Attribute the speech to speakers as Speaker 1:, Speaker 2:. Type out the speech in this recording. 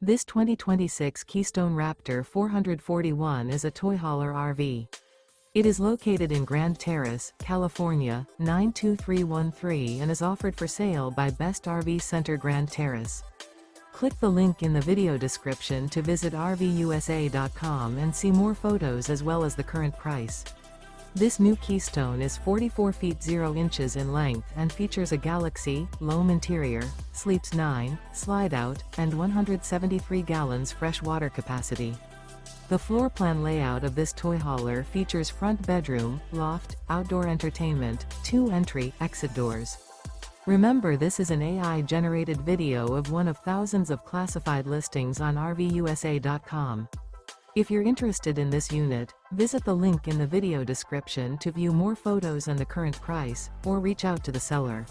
Speaker 1: This 2026 Keystone Raptor 441 is a toy hauler RV. It is located in Grand Terrace, California, 92313 and is offered for sale by Best RV Center Grand Terrace. Click the link in the video description to visit RVUSA.com and see more photos as well as the current price. This new Keystone is 44 feet 0 inches in length and features a Galaxy, Loam interior, sleeps 9, Slideout, and 173 gallons fresh water capacity. The floor plan layout of this toy hauler features front bedroom, loft, outdoor entertainment, 2 entry/exit doors. Remember, this is an AI-generated video of one of thousands of classified listings on RVUSA.com. If you're interested in this unit, visit the link in the video description to view more photos and the current price, or reach out to the seller.